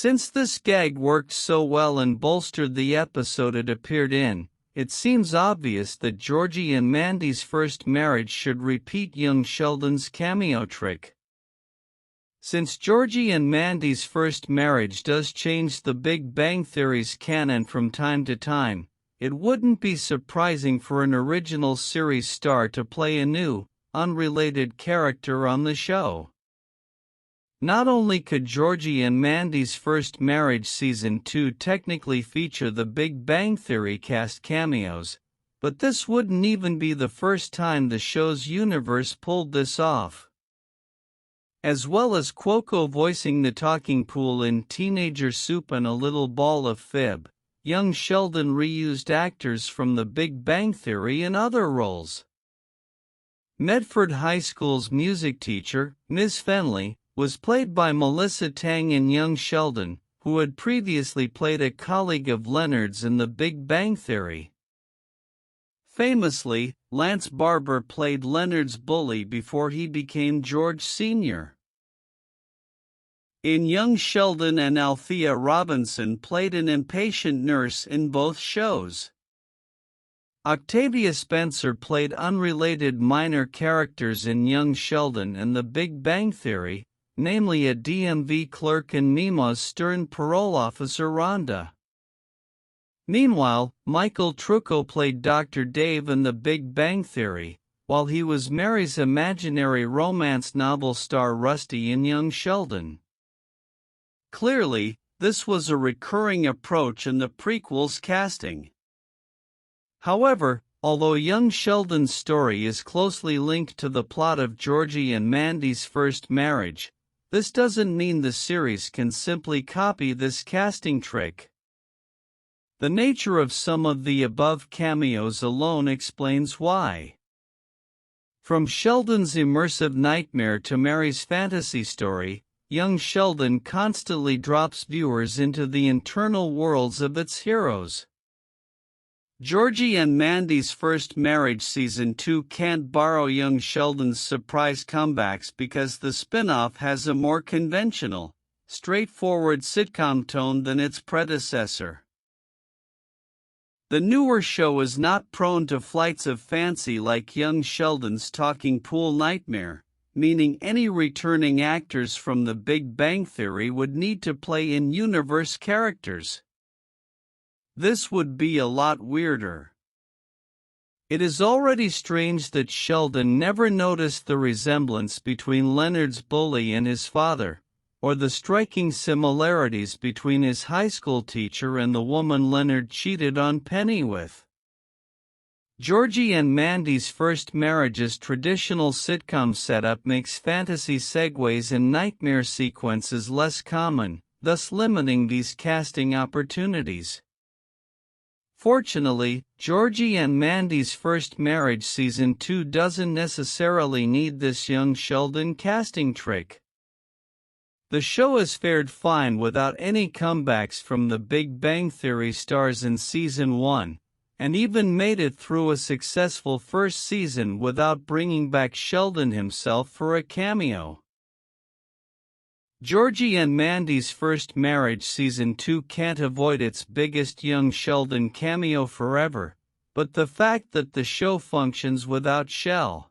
Since this gag worked so well and bolstered the episode it appeared in, it seems obvious that Georgie and Mandy's first marriage should repeat young Sheldon's cameo trick. Since Georgie and Mandy's first marriage does change the Big Bang Theory's canon from time to time, it wouldn't be surprising for an original series star to play a new, unrelated character on the show. Not only could Georgie and Mandy's first marriage season 2 technically feature the Big Bang Theory cast cameos, but this wouldn't even be the first time the show's universe pulled this off. As well as Cuoco voicing the talking pool in Teenager Soup and A Little Ball of Fib, young Sheldon reused actors from the Big Bang Theory in other roles. Medford High School's music teacher, Ms. Fenley, was played by Melissa Tang in young Sheldon, who had previously played a colleague of Leonard's in The Big Bang Theory. Famously, Lance Barber played Leonard's bully before he became George Sr. In young Sheldon, and Althea Robinson played an impatient nurse in both shows. Octavia Spencer played unrelated minor characters in young Sheldon and The Big Bang Theory, namely a DMV clerk and Mima's stern parole officer Rhonda. Meanwhile, Michael Trucco played Dr. Dave in The Big Bang Theory, while he was Mary's imaginary romance novel star Rusty in young Sheldon. Clearly, this was a recurring approach in the prequel's casting. However, although young Sheldon's story is closely linked to the plot of Georgie and Mandy's first marriage, this doesn't mean the series can simply copy this casting trick. The nature of some of the above cameos alone explains why. From Sheldon's immersive nightmare to Mary's fantasy story, young Sheldon constantly drops viewers into the internal worlds of its heroes. Georgie and Mandy's first marriage season 2 can't borrow young Sheldon's surprise comebacks because the spin-off has a more conventional, straightforward sitcom tone than its predecessor. The newer show is not prone to flights of fancy like young Sheldon's talking pool nightmare, meaning any returning actors from The Big Bang Theory would need to play in-universe characters. This would be a lot weirder. It is already strange that Sheldon never noticed the resemblance between Leonard's bully and his father, or the striking similarities between his high school teacher and the woman Leonard cheated on Penny with. Georgie and Mandy's first marriage's traditional sitcom setup makes fantasy segues and nightmare sequences less common, thus limiting these casting opportunities. Fortunately, Georgie and Mandy's first marriage season 2 doesn't necessarily need this young Sheldon casting trick. The show has fared fine without any comebacks from the Big Bang Theory stars in season 1, and even made it through a successful first season without bringing back Sheldon himself for a cameo. Georgie and Mandy's first marriage season 2 can't avoid its biggest young Sheldon cameo forever, but the fact that the show functions without Shell